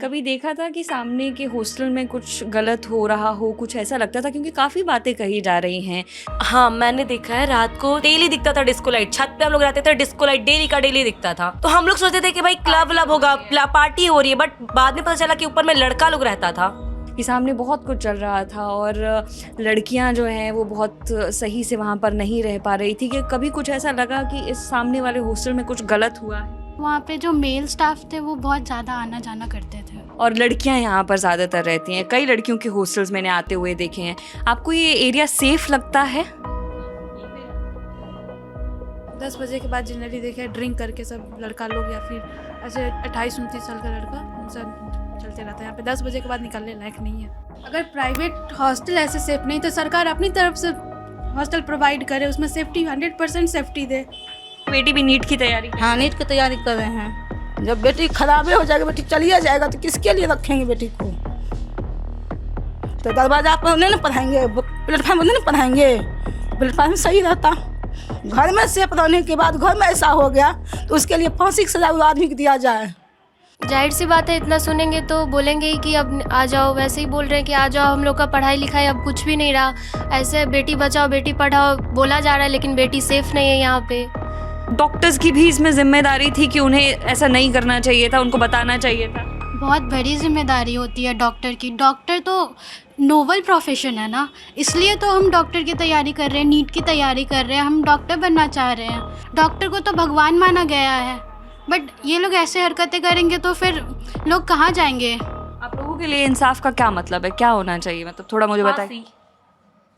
कभी देखा था कि सामने के हॉस्टल में कुछ गलत हो रहा हो, कुछ ऐसा लगता था? क्योंकि काफ़ी बातें कही जा रही हैं। हाँ, मैंने देखा है, रात को डेली दिखता था डिस्को लाइट। छत पे हम लोग रहते थे, डिस्को लाइट डेली का डेली दिखता था। तो हम लोग सोचते थे कि भाई क्लब होगा, पार्टी हो रही है, बट बाद में पता चला कि ऊपर में लड़का लोग रहता था। कि सामने बहुत कुछ चल रहा था और लड़कियां जो हैं वो बहुत सही से वहाँ पर नहीं रह पा रही थी। कि कभी कुछ ऐसा लगा कि इस सामने वाले हॉस्टल में कुछ गलत हुआ है? वहाँ पे जो मेल स्टाफ थे वो बहुत ज़्यादा आना जाना करते थे। और लड़कियां यहाँ पर ज़्यादातर रहती हैं। कई लड़कियों के हॉस्टल्स मैंने आते हुए देखे हैं। आपको ये एरिया सेफ लगता है? 10 बजे के बाद जनरली देखे ड्रिंक करके सब लड़का लोग या फिर ऐसे 28-29 साल का लड़का सब चलते रहता है यहाँ पे। 10 बजे के बाद निकलने लायक नहीं है। अगर प्राइवेट हॉस्टल ऐसे सेफ नहीं तो सरकार अपनी तरफ से हॉस्टल प्रोवाइड करे, उसमें सेफ्टी 100% सेफ्टी दे। बेटी भी नीट की तैयारी हाँ, नीट की तैयारी कर रहे हैं। जब बेटी खराबे हो जाएगी, बेटी चलिए जाएगा तो किसके लिए रखेंगे बेटी को? तो दरवाजा पर नहीं ना पढ़ाएंगे, प्लेटफार्म पर नहीं ना पढ़ाएंगे। प्लेटफार्म सही रहता। घर में सेफ रहने के बाद घर में ऐसा हो गया तो उसके लिए फांसी की सजा उस आदमी को दिया जाए। जाहिर सी बात है, इतना सुनेंगे तो बोलेंगे ही कि अब आ जाओ। वैसे ही बोल रहे हैं कि आ जाओ, हम लोग का पढ़ाई लिखाई अब कुछ भी नहीं रहा। ऐसे बेटी बचाओ बेटी पढ़ाओ बोला जा रहा है, लेकिन बेटी सेफ नहीं है यहाँ पे। डॉक्टर्स की भी इसमें जिम्मेदारी थी कि उन्हें ऐसा नहीं करना चाहिए था, उनको बताना चाहिए था। बहुत बड़ी जिम्मेदारी होती है डॉक्टर की। डॉक्टर तो नोबल प्रोफेशन है ना, इसलिए तो हम डॉक्टर की तैयारी कर रहे हैं, नीट की तैयारी कर रहे हैं। हम डॉक्टर बनना चाह रहे हैं। डॉक्टर को तो भगवान माना गया है, बट ये लोग ऐसे हरकतें करेंगे तो फिर लोग कहाँ जाएंगे? आप लोगों के लिए इंसाफ का क्या मतलब है? क्या होना चाहिए? मतलब थोड़ा मुझे बताइए।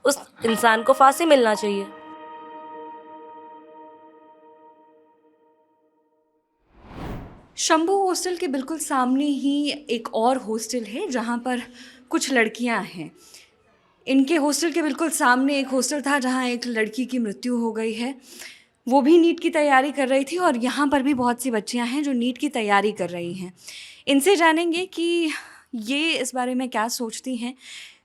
उस इंसान को फांसी मिलना चाहिए। शंभू हॉस्टल के बिल्कुल सामने ही एक और हॉस्टल है जहाँ पर कुछ लड़कियाँ हैं। इनके हॉस्टल के बिल्कुल सामने एक हॉस्टल था जहाँ एक लड़की की मृत्यु हो गई है। वो भी नीट की तैयारी कर रही थी और यहाँ पर भी बहुत सी बच्चियाँ हैं जो नीट की तैयारी कर रही हैं। इनसे जानेंगे कि ये इस बारे में क्या सोचती हैं,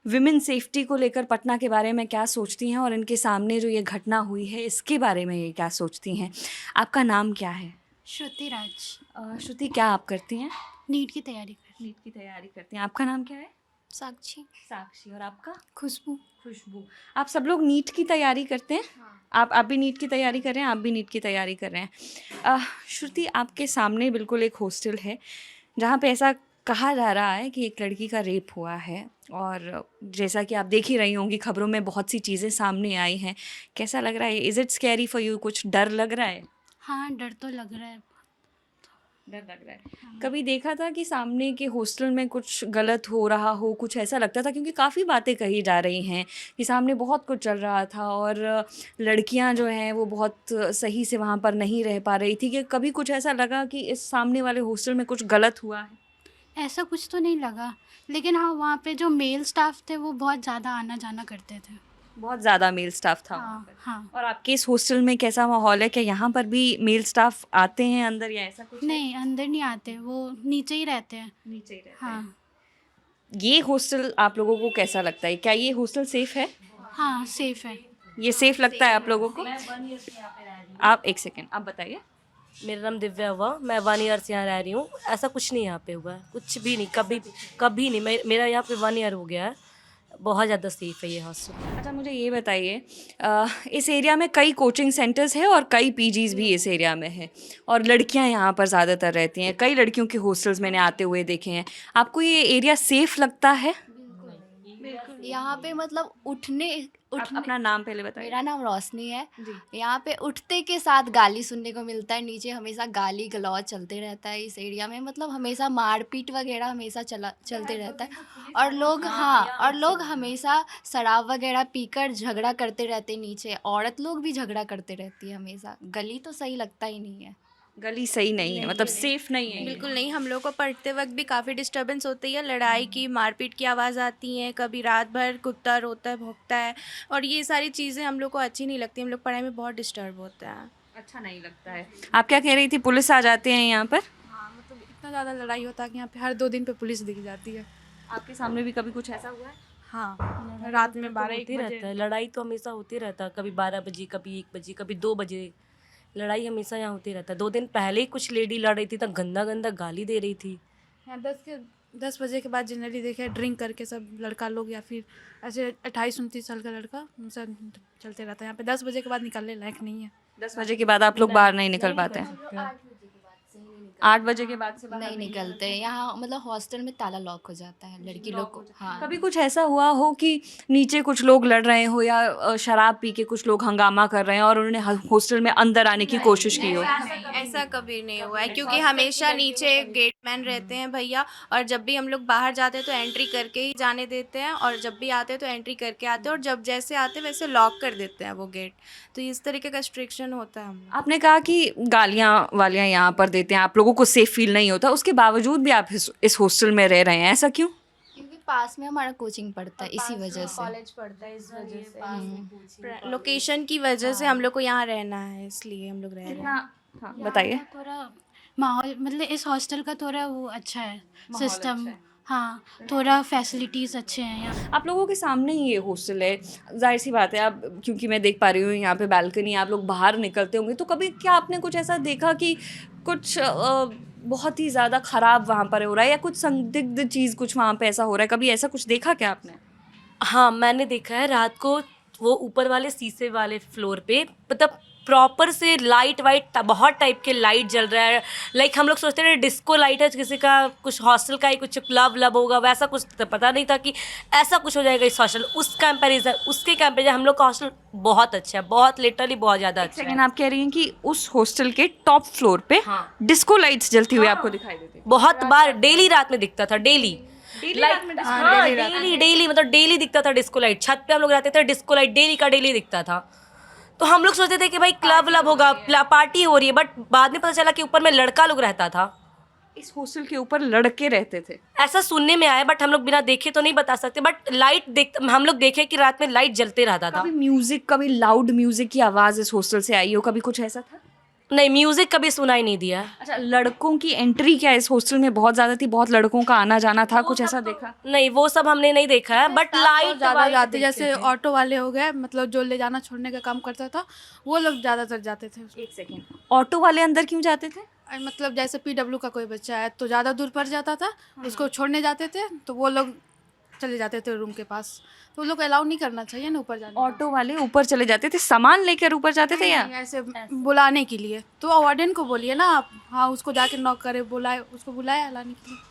विमेन सेफ्टी को लेकर पटना के बारे में क्या सोचती हैं और इनके सामने जो ये घटना हुई है इसके बारे में ये क्या सोचती हैं। आपका नाम क्या है? श्रुति राज। श्रुति, क्या आप करती हैं? नीट की तैयारी कर। नीट की तैयारी करती हैं। आपका नाम क्या है? साक्षी। साक्षी। और आपका? खुशबू। खुशबू। आप सब लोग नीट की तैयारी करते हैं? हाँ। आप भी नीट की तैयारी कर रहे हैं? आप भी नीट की तैयारी कर रहे हैं। श्रुति, आपके सामने बिल्कुल एक हॉस्टल है जहाँ पे ऐसा कहा जा रहा है कि एक लड़की का रेप हुआ है और जैसा कि आप देख ही रही होंगी खबरों में बहुत सी चीज़ें सामने आई हैं। कैसा लग रहा है? Is it scary for you? कुछ डर लग रहा है? हाँ, डर तो लग रहा है। डर लग रहा है। कभी देखा था कि सामने के हॉस्टल में कुछ गलत हो रहा हो, कुछ ऐसा लगता था? क्योंकि काफ़ी बातें कही जा रही हैं कि सामने बहुत कुछ चल रहा था और लड़कियां जो हैं वो बहुत सही से वहाँ पर नहीं रह पा रही थी। कि कभी कुछ ऐसा लगा कि इस सामने वाले हॉस्टल में कुछ गलत हुआ है? ऐसा कुछ तो नहीं लगा, लेकिन हाँ वहाँ पे जो मेल स्टाफ थे वो बहुत ज़्यादा आना जाना करते थे। बहुत ज़्यादा मेल स्टाफ था वहाँ हाँ पर। हाँ। और आपके इस हॉस्टल में कैसा माहौल है? क्या यहाँ पर भी मेल स्टाफ आते हैं अंदर या ऐसा कुछ? नहीं, अंदर नहीं आते, वो नीचे ही रहते हैं। नीचे ही रहते हैं। हाँ ये हॉस्टल आप लोगों को कैसा लगता है? क्या ये हॉस्टल सेफ है? हाँ, सेफ है। ये सेफ लगता है आप लोगों को? आप एक सेकेंड, आप बताइए। मेरा नाम दिव्या हुआ, मैं 1 ईयर से यहाँ रह रही हूँ। ऐसा कुछ नहीं यहाँ पे हुआ है, कुछ भी नहीं, कभी नहीं। मेरा यहाँ पे 1 ईयर हो गया है। बहुत ज़्यादा सेफ है ये हॉस्टल। अच्छा, मुझे ये बताइए, इस एरिया में कई कोचिंग सेंटर्स हैं और कई पीजीज़ भी इस एरिया में हैं और लड़कियां यहाँ पर ज़्यादातर रहती हैं। कई लड़कियों के हॉस्टल्स मैंने आते हुए देखे हैं। आपको ये एरिया सेफ लगता है? यहाँ पे मतलब उठने अपना नाम पहले बताइए। मेरा नाम रोशनी है जी। यहाँ पे उठते के साथ गाली सुनने को मिलता है। नीचे हमेशा गाली गलौज चलते रहता है इस एरिया में। मतलब हमेशा मारपीट वगैरह हमेशा चलते रहता है। और लोग हमेशा शराब वगैरह पीकर झगड़ा करते रहते हैं। नीचे औरत लोग भी झगड़ा करते रहती है हमेशा। गली तो सही लगता ही नहीं है। गली सही नहीं है, मतलब सेफ नहीं है? बिल्कुल नहीं। हम लोग को पढ़ते वक्त भी काफ़ी डिस्टर्बेंस होती है, लड़ाई की, मारपीट की आवाज़ आती है। कभी रात भर कुत्ता रोता है, भौंकता है और ये सारी चीज़ें हम लोग को अच्छी नहीं लगती। हम लोग पढ़ाई में बहुत डिस्टर्ब होते हैं। अच्छा नहीं लगता है। आप क्या कह रही थी? पुलिस आ जाते हैं यहाँ पर? हाँ, मतलब इतना ज़्यादा लड़ाई होता है कि यहाँ पे हर 2 दिन पे पुलिस दिख जाती है। आपके सामने भी कभी कुछ ऐसा हुआ है? हाँ, रात में 12-1 होती रहता बजे। है, लड़ाई तो हमेशा होती रहता है। कभी 12 बजे, कभी 1 बजे, कभी 2 बजे। लड़ाई हमेशा यहाँ होती रहता है। 2 दिन पहले ही कुछ लेडी लड़ रही थी तो गंदा गाली दे रही थी। हैं 10 बजे के बाद जनरली देखे ड्रिंक करके सब लड़का लोग या फिर ऐसे 28-29 साल का लड़का उनसे चलते रहता है। यहाँ पे 10 बजे के बाद निकलने लायक नहीं है। 10 बजे के बाद आप लोग बाहर नहीं निकल पाते हैं? 8 बजे के बाद से बाहर नहीं निकलते यहाँ, मतलब हॉस्टल में ताला लॉक हो जाता है लड़की लोग को। हाँ, कभी कुछ ऐसा हुआ हो कि नीचे कुछ लोग लड़ रहे हो या शराब पी के कुछ लोग हंगामा कर रहे हैं और उन्होंने हॉस्टल में अंदर आने की कोशिश की हो? ऐसा कभी नहीं हुआ है, क्योंकि हमेशा नीचे गेटमैन रहते हैं भैया, और जब भी हम लोग बाहर जाते हैं तो एंट्री करके ही जाने देते हैं, और जब भी आते हैं तो एंट्री करके आते हैं, और जब जैसे आते हैं वैसे लॉक कर देते हैं वो गेट। तो इस तरीके का स्ट्रिक्शन होता है हम लोग। आपने कहा कि गालियाँ वालियाँ यहाँ पर देते हैं, आप लोगों को सेफ फील नहीं होता, उसके बावजूद भी आप इस हॉस्टल में रह रहे हैं, ऐसा क्यों? क्योंकि पास में हमारा कोचिंग पड़ता है, इसी वजह से। कॉलेज पढ़ता है इस वजह से, लोकेशन की वजह से हम लोग को यहाँ रहना है, इसलिए हम लोग रह रहे हैं। हाँ बताइए। थोड़ा माहौल, मतलब इस हॉस्टल का थोड़ा वो अच्छा है सिस्टम। हाँ, थोड़ा फैसिलिटीज़ अच्छे हैं यहाँ। आप लोगों के सामने ही ये हॉस्टल है, जाहिर सी बात है, आप क्योंकि मैं देख पा रही हूँ यहाँ पे बालकनी, आप लोग बाहर निकलते होंगे, तो कभी क्या आपने कुछ ऐसा देखा कि कुछ बहुत ही ज़्यादा ख़राब वहाँ पर हो रहा है या कुछ संदिग्ध चीज़ कुछ वहाँ पे ऐसा हो रहा है, कभी ऐसा कुछ देखा क्या आपने? हाँ, मैंने देखा है रात को वो ऊपर वाले शीशे वाले फ्लोर पे, मतलब प्रॉपर से लाइट वाइट बहुत टाइप के लाइट जल रहा है। लाइक हम लोग सोचते थे डिस्को लाइट है, किसी का कुछ हॉस्टल का ही कुछ क्लब लब होगा, वैसा कुछ तो पता नहीं था कि ऐसा कुछ हो जाएगा इस हॉस्टल। उसके कंपेरिजन हम लोग का हॉस्टल बहुत अच्छा है, बहुत लिटरली बहुत ज़्यादा अच्छा है। सेकेंड, आप कह रही हैं कि उस हॉस्टल के टॉप फ्लोर पे डिस्को लाइट्स जलती हुई आपको दिखाई देती? बहुत बार डेली रात में दिखता था, डेली मतलब डेली दिखता था डिस्को लाइट। छत पे हम लोग रहते थे, डिस्को लाइट डेली का डेली दिखता था। तो हम लोग सोचते थे कि भाई क्लब लब होगा, पार्टी हो रही है, बट बाद में पता चला कि ऊपर में लड़का लोग रहता था। इस हॉस्टल के ऊपर लड़के रहते थे, ऐसा सुनने में आया, बट हम लोग बिना देखे तो नहीं बता सकते। बट हम लोग देखे कि रात में लाइट जलते रहता था। कभी लाउड म्यूजिक की आवाज़ इस हॉस्टल से आई हो, कभी कुछ ऐसा था? नहीं, म्यूजिक कभी सुनाई नहीं दिया। अच्छा, लड़कों की एंट्री क्या इस हॉस्टल में बहुत ज़्यादा थी, बहुत लड़कों का आना जाना था, कुछ ऐसा देखा? नहीं, वो सब हमने नहीं देखा है, बट लाइट ज़्यादा जाते, जैसे ऑटो वाले हो गए, मतलब जो ले जाना छोड़ने का काम करता था, वो लोग ज़्यादातर जाते थे। एक सेकेंड, ऑटो वाले अंदर क्यों जाते थे? मतलब जैसे PW का कोई बच्चा है तो ज़्यादा दूर पड़ जाता था, उसको छोड़ने जाते थे, तो वो लोग चले जाते थे रूम के पास। तो वो लोग अलाउ नहीं करना चाहिए ना ऊपर जाने। ऑटो वाले ऊपर चले जाते थे, सामान लेकर ऊपर जाते थे या ऐसे बुलाने के लिए? तो वार्डन को बोलिए ना आप, हाँ, उसको जाके नॉक करे, बुलाए, उसको बुलाए लाने के लिए।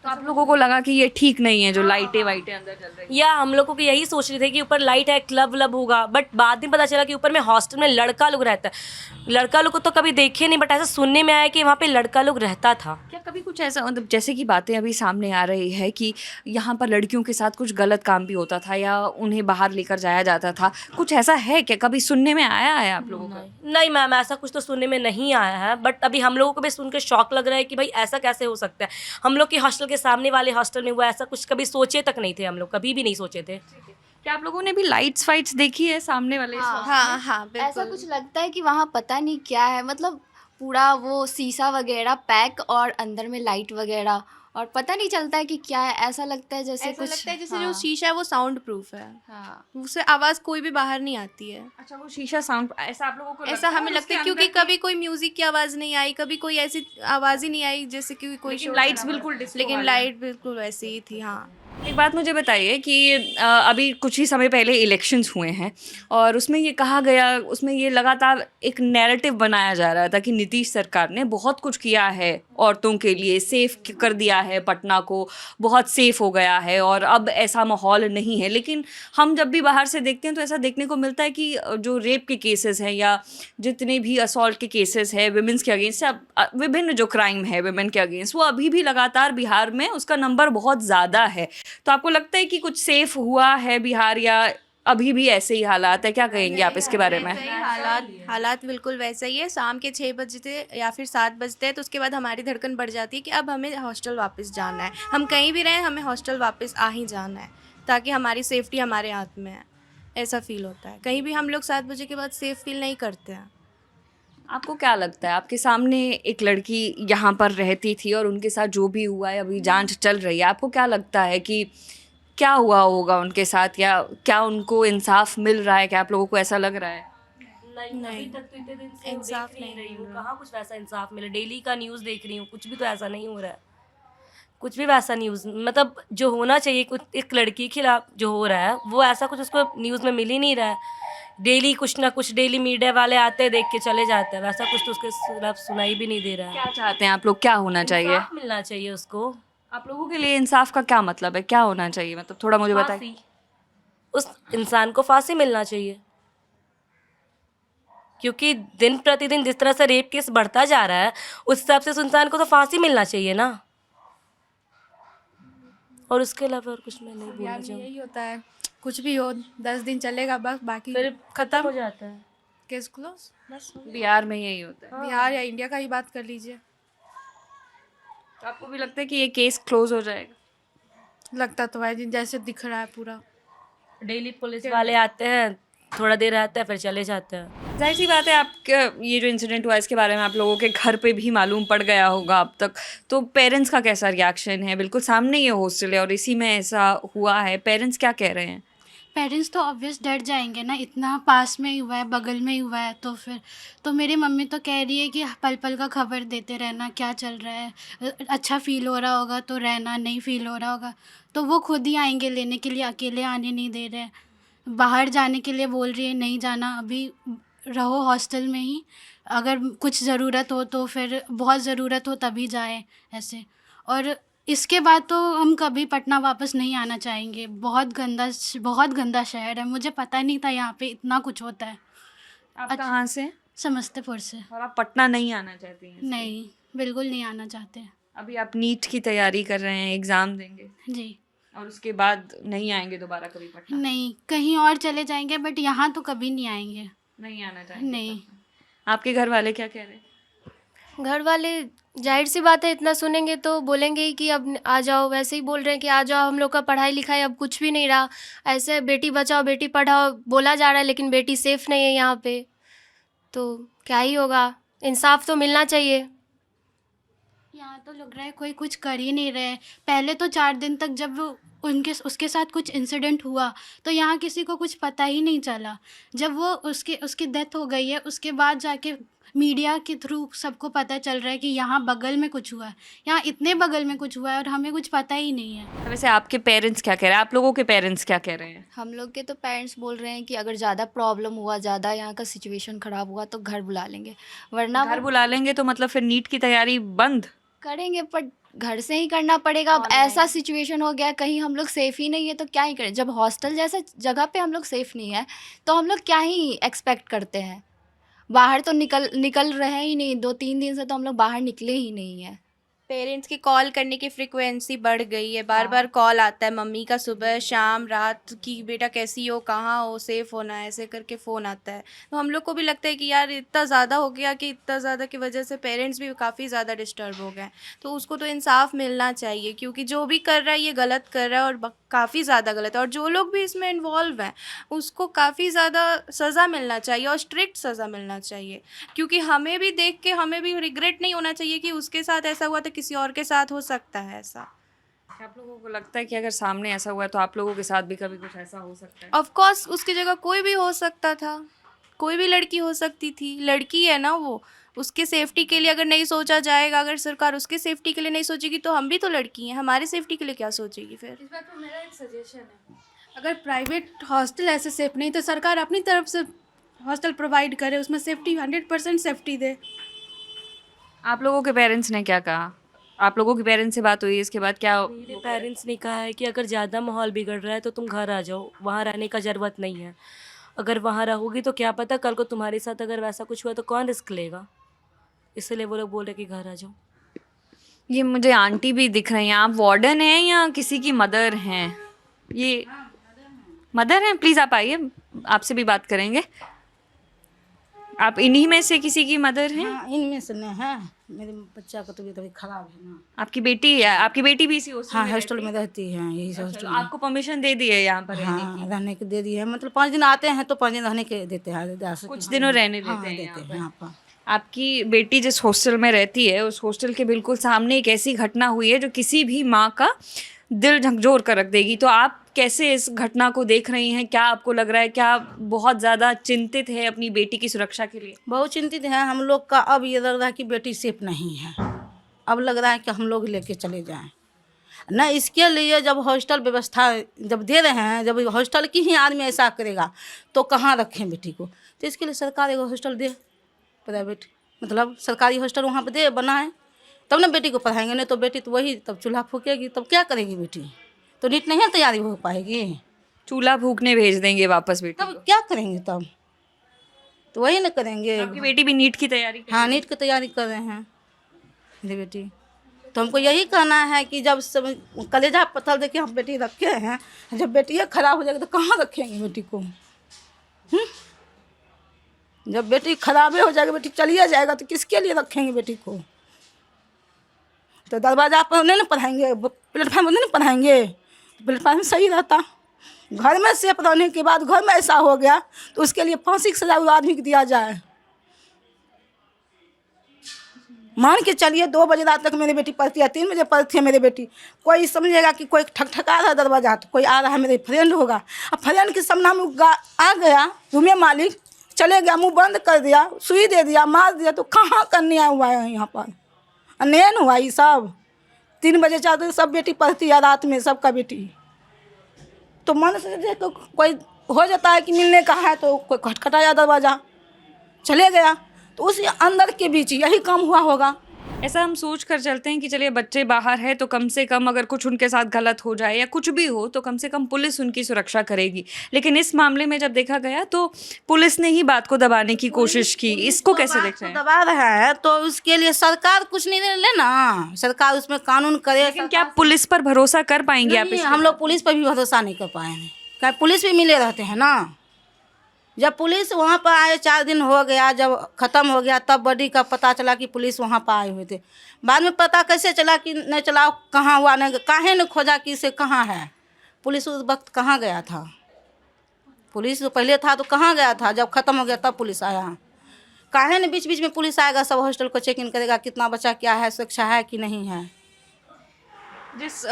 तो आप लोगों को लगा कि ये ठीक नहीं है जो लाइटें वाइटें अंदर जल रही या हम लोगों को यही सोच रहे थे कि ऊपर लाइट है, क्लब लब होगा, बट बाद में पता चला कि ऊपर में हॉस्टल में लड़का लोग रहता है। लड़का लोग को तो कभी देखे नहीं, बट ऐसा सुनने में आया कि वहाँ पे लड़का लोग रहता था। क्या कभी कुछ ऐसा, मतलब जैसे कि बातें अभी सामने आ रही है कि यहाँ पर लड़कियों के साथ कुछ गलत काम भी होता था या उन्हें बाहर लेकर जाया जाता था, कुछ ऐसा है क्या, कभी सुनने में आया है आप लोगों को? नहीं मैम, ऐसा कुछ तो सुनने में नहीं आया है, बट अभी हम लोगों को भी सुन के शौक लग रहा है कि भाई ऐसा कैसे हो सकता है। हम लोग के हॉस्टल के सामने वाले हॉस्टल में हुआ, ऐसा कुछ कभी सोचे तक नहीं थे, हम लोग कभी भी नहीं सोचे थे। क्या आप लोगों ने भी लाइट्स फाइट्स देखी है सामने वाले? हाँ, बिल्कुल। ऐसा कुछ लगता है कि वहाँ पता नहीं क्या है, मतलब पूरा वो शीशा वगैरह पैक और अंदर में लाइट वगैरह, और पता नहीं चलता है कि क्या है। ऐसा लगता है जैसे ऐसा कुछ, लगता है जैसे हाँ, जो शीशा है वो साउंड प्रूफ है, हाँ, उससे आवाज़ कोई भी बाहर नहीं आती है। अच्छा, वो शीशा साउंड, ऐसा आप लोगों को ऐसा हमें लगता है, क्योंकि कभी कोई म्यूजिक की आवाज़ नहीं आई, कभी कोई ऐसी आवाज़ ही नहीं आई जैसे कि कोई लाइट्स बिल्कुल disco लेकिन वाली। लाइट बिल्कुल वैसी ही थी। हाँ, एक बात मुझे बताइए कि अभी कुछ ही समय पहले इलेक्शंस हुए हैं और उसमें ये कहा गया, उसमें ये लगातार एक नैरेटिव बनाया जा रहा था कि नीतीश सरकार ने बहुत कुछ किया है औरतों के लिए, सेफ कर दिया है पटना को, बहुत सेफ हो गया है और अब ऐसा माहौल नहीं है। लेकिन हम जब भी बाहर से देखते हैं तो ऐसा देखने को मिलता है कि जो रेप के केसेस हैं या जितने भी असॉल्ट के केसेस हैं विमेंस के अगेंस्ट या विभिन्न जो क्राइम है विमेन के अगेंस्ट, वो अभी भी लगातार बिहार में उसका नंबर बहुत ज़्यादा है। तो आपको लगता है कि कुछ सेफ हुआ है बिहार या अभी भी ऐसे ही हालात है? क्या कहेंगे आप इसके बारे में? हालात बिल्कुल वैसा ही है। शाम के 6 बजते या फिर 7 बजते हैं तो उसके बाद हमारी धड़कन बढ़ जाती है कि अब हमें हॉस्टल वापस जाना है। हम कहीं भी रहें, हमें हॉस्टल वापस आ ही जाना है, ताकि हमारी सेफ्टी हमारे हाथ में है। ऐसा फील होता है। कहीं भी हम लोग 7 बजे के बाद सेफ फील नहीं करते हैं। आपको क्या लगता है, आपके सामने एक लड़की यहाँ पर रहती थी और उनके साथ जो भी हुआ है, अभी जांच चल रही है, आपको क्या लगता है कि क्या हुआ होगा उनके साथ या क्या उनको इंसाफ मिल रहा है? क्या आप लोगों को ऐसा लग रहा है? नहीं, अभी तक तो इतने दिन से इंसाफ देख नहीं रही हूँ, कहाँ कुछ वैसा इंसाफ मिला। डेली का न्यूज़ देख रही हूँ, कुछ भी तो ऐसा नहीं हो रहा है। कुछ भी वैसा न्यूज़ मतलब जो होना चाहिए कुछ एक लड़की के खिलाफ जो हो रहा है वो ऐसा कुछ उसको न्यूज़ में मिल ही नहीं रहा है। डेली कुछ ना कुछ डेली मीडिया वाले आते हैं देख के चले जाते हैं, वैसा कुछ तो उसके खिलाफ सुनाई भी नहीं दे रहा है। क्या चाहते हैं आप लोग, क्या होना चाहिए? इंसाफ मिलना चाहिए उसको। आप लोगों के लिए इंसाफ का क्या मतलब है, क्या होना चाहिए, मतलब थोड़ा मुझे बताइए। फांसी। उस इंसान को फांसी मिलना चाहिए, क्योंकि दिन प्रतिदिन जिस तरह से रेप केस बढ़ता जा रहा है उस हिसाब से उस इंसान को तो फांसी मिलना चाहिए ना। और उसके अलावा और कुछ मैं नहीं बोलना बिहार में चाहूँगी। यही होता है, कुछ भी हो 10 दिन चलेगा बस, बाकी फिर खत्म हो जाता है। केस क्लोज बस हो गया। बिहार में यही होता है। बिहार या इंडिया का ही बात कर लीजिए, तो आपको भी लगता है कि ये केस क्लोज हो जाएगा? लगता तो है जैसे दिख रहा है पूरा। डेली पुलिस वाले आते हैं, थोड़ा देर रहते हैं फिर चले जाते हैं। जाहिर सी बात है, आपके ये जो इंसिडेंट हुआ इसके बारे में आप लोगों के घर पे भी मालूम पड़ गया होगा अब तक, तो पेरेंट्स का कैसा रिएक्शन है? बिल्कुल सामने ये हॉस्टल है और इसी में ऐसा हुआ है, पेरेंट्स क्या कह रहे हैं? पेरेंट्स तो ऑब्वियस डर जाएंगे ना, इतना पास में ही हुआ है, बगल में ही हुआ है, तो फिर तो मेरी मम्मी तो कह रही है कि पल पल का खबर देते रहना, क्या चल रहा है, अच्छा फील हो रहा होगा तो रहना, नहीं फील हो रहा होगा तो वो खुद ही आएंगे लेने के लिए, अकेले आने नहीं दे रहे हैं। बाहर जाने के लिए बोल रही है, नहीं जाना, अभी रहो हॉस्टल में ही, अगर कुछ ज़रूरत हो तो फिर बहुत ज़रूरत हो तभी जाए ऐसे। और इसके बाद तो हम कभी पटना वापस नहीं आना चाहेंगे। बहुत गंदा शहर है, मुझे पता नहीं था यहाँ पे इतना कुछ होता है। आप कहाँ से हैं? समस्तीपुर से। और आप पटना नहीं आना चाहती हैं? नहीं, बिल्कुल नहीं आना चाहते। अभी आप नीट की तैयारी कर रहे हैं, एग्ज़ाम देंगे जी और उसके बाद नहीं आएंगे दोबारा कभी पटना? नहीं, कहीं और चले जाएंगे बट यहाँ तो कभी नहीं आएंगे। नहीं आना चाहेंगे नहीं। पटना। आपके घर वाले क्या कह रहे हैं? घर वाले जाहिर सी बात है इतना सुनेंगे तो बोलेंगे ही कि अब आ जाओ, वैसे ही बोल रहे हैं कि आ जाओ, हम लोग का पढ़ाई लिखाई अब कुछ भी नहीं रहा, ऐसे बेटी बचाओ बेटी पढ़ाओ बोला जा रहा है लेकिन बेटी सेफ़ नहीं है यहाँ पे, तो क्या ही होगा, इंसाफ तो मिलना चाहिए। यहाँ तो लग रहा है कोई कुछ कर ही नहीं रहे। पहले तो 4 दिन तक जब वो उसके साथ कुछ इंसिडेंट हुआ तो यहाँ किसी को कुछ पता ही नहीं चला। जब वो उसकी डेथ हो गई है उसके बाद जाके मीडिया के थ्रू सबको पता चल रहा है कि यहाँ बगल में कुछ हुआ है, यहाँ इतने बगल में कुछ हुआ है और हमें कुछ पता ही नहीं है। तो वैसे आपके पेरेंट्स क्या कह रहे हैं, आप लोगों के पेरेंट्स क्या कह रहे हैं? हम लोग के तो पेरेंट्स बोल रहे हैं कि अगर ज़्यादा प्रॉब्लम हुआ, ज़्यादा यहाँ का सिचुएशन ख़राब हुआ तो घर बुला लेंगे, वरना घर बुला लेंगे तो मतलब फिर नीट की तैयारी बंद? करेंगे पर घर से ही करना पड़ेगा। अब ऐसा सिचुएशन हो गया, कहीं हम लोग सेफ़ ही नहीं है तो क्या ही करें। जब हॉस्टल जैसा जगह पे हम लोग सेफ़ नहीं है तो हम लोग क्या ही एक्सपेक्ट करते हैं। बाहर तो निकल रहे ही नहीं, 2-3 दिन से तो हम लोग बाहर निकले ही नहीं हैं। पेरेंट्स की कॉल करने की फ्रीक्वेंसी बढ़ गई है, बार बार कॉल आता है मम्मी का, सुबह शाम रात की, बेटा कैसी हो, कहाँ हो, सेफ़ होना है, ऐसे करके फ़ोन आता है। तो हम लोग को भी लगता है कि यार इतना ज़्यादा हो गया कि इतना ज़्यादा की वजह से पेरेंट्स भी काफ़ी ज़्यादा डिस्टर्ब हो गए। तो उसको तो इंसाफ मिलना चाहिए, क्योंकि जो भी कर रहा है ये गलत कर रहा है और काफ़ी ज़्यादा गलत है। और जो लोग भी इसमें इन्वॉल्व हैं उसको काफ़ी ज़्यादा सज़ा मिलना चाहिए और स्ट्रिक्ट सज़ा मिलना चाहिए, क्योंकि हमें भी देख के हमें भी रिग्रेट नहीं होना चाहिए कि उसके साथ ऐसा हुआ तो किसी और के साथ हो सकता है ऐसा। आप लोगों को लगता है कि अगर सामने ऐसा हुआ है तो आप लोगों के साथ भी कभी कुछ ऐसा हो सकता है? ऑफ कोर्स उसकी जगह कोई भी हो सकता था, कोई भी लड़की हो सकती थी, लड़की है ना वो, उसके सेफ्टी के लिए अगर नहीं सोचा जाएगा, अगर सरकार उसके सेफ्टी के लिए नहीं सोचेगी तो हम भी तो लड़की हैं, हमारे सेफ्टी के लिए क्या सोचेगी फिर। इस बात पर मेरा एक सजेशन है, अगर प्राइवेट हॉस्टल ऐसे सेफ नहीं तो सरकार अपनी तरफ से हॉस्टल प्रोवाइड करे, उसमें सेफ्टी 100% सेफ्टी दे। आप लोगों के पेरेंट्स ने क्या कहा? आप लोगों के पेरेंट्स से बात हुई इसके बाद क्या? मेरे पेरेंट्स ने कहा है कि अगर ज़्यादा माहौल बिगड़ रहा है तो तुम घर आ जाओ, वहाँ रहने का ज़रूरत नहीं है। अगर वहाँ रहोगी तो क्या पता कल को तुम्हारे साथ अगर वैसा कुछ हुआ तो कौन रिस्क लेगा, इसलिए वो लोग बोल रहे कि घर आ जाओ। ये मुझे आंटी भी दिख रही हैं, आप वार्डन हैं या किसी की मदर हैं? ये मदर हैं? प्लीज़ आप आइए, आपसे भी बात करेंगे। आप इन्हीं में से किसी की मदर हैं? हाँ, इनमें से नहीं है, मेरे बच्चा का तबीयत अभी ख़राब है ना। आपकी बेटी है? आपकी बेटी भी इसी हॉस्टल हाँ, में हॉस्टल रहती में रहती है, यही है? हॉस्टल चलो, में। आपको परमिशन दे दी है यहाँ पर रहने की? हाँ, रहने के दे दी है, मतलब 5 दिन आते हैं तो 5 दिन रहने के देते हैं, कुछ दिनों रहने देते हाँ, हैं देते हैं यहाँ पर। आपकी बेटी जिस हॉस्टल में रहती है उस हॉस्टल के बिल्कुल सामने एक ऐसी घटना हुई है जो किसी भी माँ का दिल झकझोर कर रख देगी। तो आप कैसे इस घटना को देख रही हैं? क्या आपको लग रहा है, क्या बहुत ज़्यादा चिंतित है अपनी बेटी की सुरक्षा के लिए? बहुत चिंतित है हम लोग का। अब ये लग रहा है कि बेटी सेफ नहीं है, अब लग रहा है कि हम लोग लेके चले जाएं। न इसके लिए जब हॉस्टल व्यवस्था जब दे रहे हैं, जब हॉस्टल की ही आदमी ऐसा करेगा तो कहाँ रखें बेटी को। तो इसके लिए सरकार एगो हॉस्टल दे, प्राइवेट मतलब सरकारी हॉस्टल वहाँ पे दे बनाए, तब ना बेटी को पढ़ाएंगे। नहीं तो बेटी तो वही तब चूल्हा फूकेगी, तब क्या करेगी बेटी, तो नीट नहीं तैयारी हो पाएगी। चूल्हा फूकने भेज देंगे वापस बेटी तब क्या करेंगे, तब तो वही ना करेंगे। आपकी बेटी भी नीट की तैयारी कर हाँ, नीट की तैयारी कर रहे हैं मेरी बेटी। तो हमको यही कहना है कि जब सब कलेजा पत्थर दे के हम बेटी रखे हैं, जब बेटी खराब हो जाएगी तो कहाँ रखेंगे बेटी को। जब बेटी खराबे हो जाएगी, बेटी चलिए जाएगा तो किसके लिए रखेंगे बेटी को। तो दरवाजा पर नहीं ना पढ़ाएंगे, प्लेटफार्म पर नहीं ना पढ़ाएंगे, प्लेटफार्म सही रहता। घर में सेफ रहने के बाद घर में ऐसा हो गया तो उसके लिए फांसी की सजा उस आदमी को दिया जाए। मान के चलिए 2 बजे रात तक मेरी बेटी पढ़ती है, 3 बजे पढ़ती है मेरी बेटी, कोई समझेगा कि कोई ठकठका रहा है दरवाजा, तो कोई आ रहा है मेरे फ्रेंड होगा। अब फ्रेंड के सामने हम आ गया, रूमे मालिक चले गया, मुंह बंद कर दिया, सुई दे दिया, मार दिया, तो कहाँ का अन्याय हुआ है यहाँ पर, अन्याय हुआ ये सब। 3 बजे 4 बजे सब बेटी पढ़ती है रात में, सबका बेटी। तो मन से तो कोई हो जाता है कि मिलने का है तो कोई खटखटाया दरवाज़ा, चले गया, तो उस अंदर के बीच यही काम हुआ होगा। ऐसा हम सोच कर चलते हैं कि चलिए बच्चे बाहर है तो कम से कम अगर कुछ उनके साथ गलत हो जाए या कुछ भी हो तो कम से कम पुलिस उनकी सुरक्षा करेगी। लेकिन इस मामले में जब देखा गया तो पुलिस ने ही बात को दबाने की कोशिश की। इसको कैसे देख रहे हैं? दबा रहा है तो उसके लिए सरकार कुछ नहीं ले ना, सरकार उसमें कानून करे। लेकिन क्या आप पुलिस पर भरोसा कर पाएंगे आप? हम लोग पुलिस पर भी भरोसा नहीं कर पाए हैं, क्या पुलिस भी मिले रहते हैं ना। जब पुलिस वहाँ पर आए 4 दिन हो गया, जब ख़त्म हो गया तब बॉडी का पता चला कि पुलिस वहाँ पर आए हुए थे। बाद में पता कैसे चला कि नहीं चला, कहाँ हुआ, नहीं काहे ने खोजा कि इसे कहाँ है। पुलिस उस वक्त कहाँ गया था, पुलिस तो पहले था तो कहाँ गया था, जब ख़त्म हो गया तब पुलिस आया। काहे ने बीच बीच में पुलिस आएगा, सब हॉस्टल को चेक इन करेगा कितना बच्चा क्या है, सुरक्षा है कि नहीं है। जिस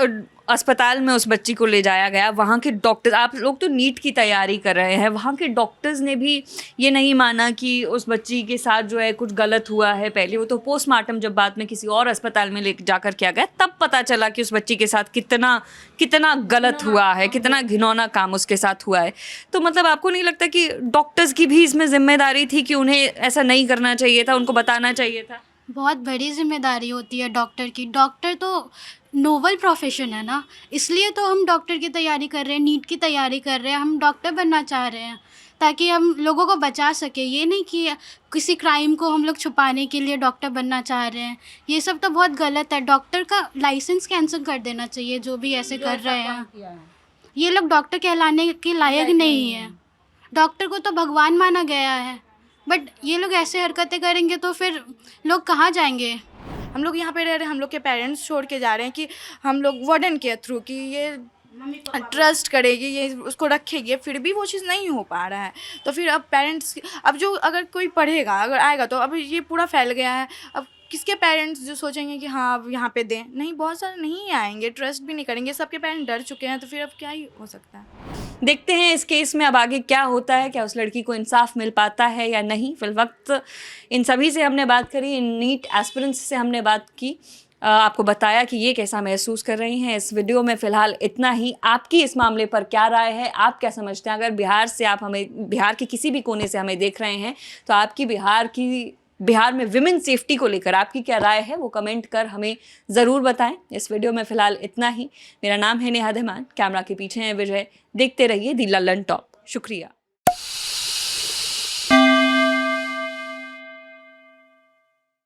अस्पताल में उस बच्ची को ले जाया गया वहाँ के डॉक्टर, आप लोग तो नीट की तैयारी कर रहे हैं, वहाँ के डॉक्टर्स ने भी ये नहीं माना कि उस बच्ची के साथ जो है कुछ गलत हुआ है। पहले वो तो पोस्टमार्टम जब बाद में किसी और अस्पताल में ले जाकर किया गया तब पता चला कि उस बच्ची के साथ कितना गलत हुआ है, कितना घिनौना काम उसके साथ हुआ है। तो मतलब आपको नहीं लगता कि डॉक्टर्स की भी इसमें जिम्मेदारी थी कि उन्हें ऐसा नहीं करना चाहिए था, उनको बताना चाहिए था? बहुत बड़ी जिम्मेदारी होती है डॉक्टर की। डॉक्टर तो नोबल प्रोफेशन है ना, इसलिए तो हम डॉक्टर की तैयारी कर रहे हैं, नीट की तैयारी कर रहे हैं। हम डॉक्टर बनना चाह रहे हैं ताकि हम लोगों को बचा सके। ये नहीं कि किसी क्राइम को हम लोग छुपाने के लिए डॉक्टर बनना चाह रहे हैं। ये सब तो बहुत गलत है। डॉक्टर का लाइसेंस कैंसिल कर देना चाहिए जो भी ऐसे कर रहे हैं। ये लोग डॉक्टर कहलाने के लायक नहीं है। डॉक्टर को तो भगवान माना गया है, बट ये लोग ऐसे हरकतें करेंगे तो फिर लोग कहाँ जाएंगे। हम लोग यहाँ पे रह रहे हैं, हम लोग के पेरेंट्स छोड़ के जा रहे हैं कि हम लोग वार्डन के थ्रू कि ये ट्रस्ट करेगी, ये उसको रखेगी, फिर भी वो चीज़ नहीं हो पा रहा है। तो फिर अब पेरेंट्स, अब जो अगर कोई पढ़ेगा, अगर आएगा तो अब ये पूरा फैल गया है। अब किसके पेरेंट्स जो सोचेंगे कि हाँ अब यहाँ पे दें, नहीं, बहुत सारे नहीं आएंगे, ट्रस्ट भी नहीं करेंगे, सबके पेरेंट्स डर चुके हैं। तो फिर अब क्या ही हो सकता है। देखते हैं इस केस में अब आगे क्या होता है, क्या उस लड़की को इंसाफ मिल पाता है या नहीं। फिलवक्त इन सभी से हमने बात करी, इन नीट एस्पिरेंट्स से हमने बात की, आपको बताया कि ये कैसा महसूस कर रही हैं। इस वीडियो में फ़िलहाल इतना ही। आपकी इस मामले पर क्या राय है, आप क्या समझते हैं? अगर बिहार से आप हमें, बिहार के किसी भी कोने से हमें देख रहे हैं तो आपकी बिहार में विमेन सेफ्टी को लेकर आपकी क्या राय है वो कमेंट कर हमें ज़रूर बताएं। इस वीडियो में फ़िलहाल इतना ही। मेरा नाम है नेहा धीमान, कैमरा के पीछे है विजय। देखते रहिए दी लल्लन टॉप। शुक्रिया।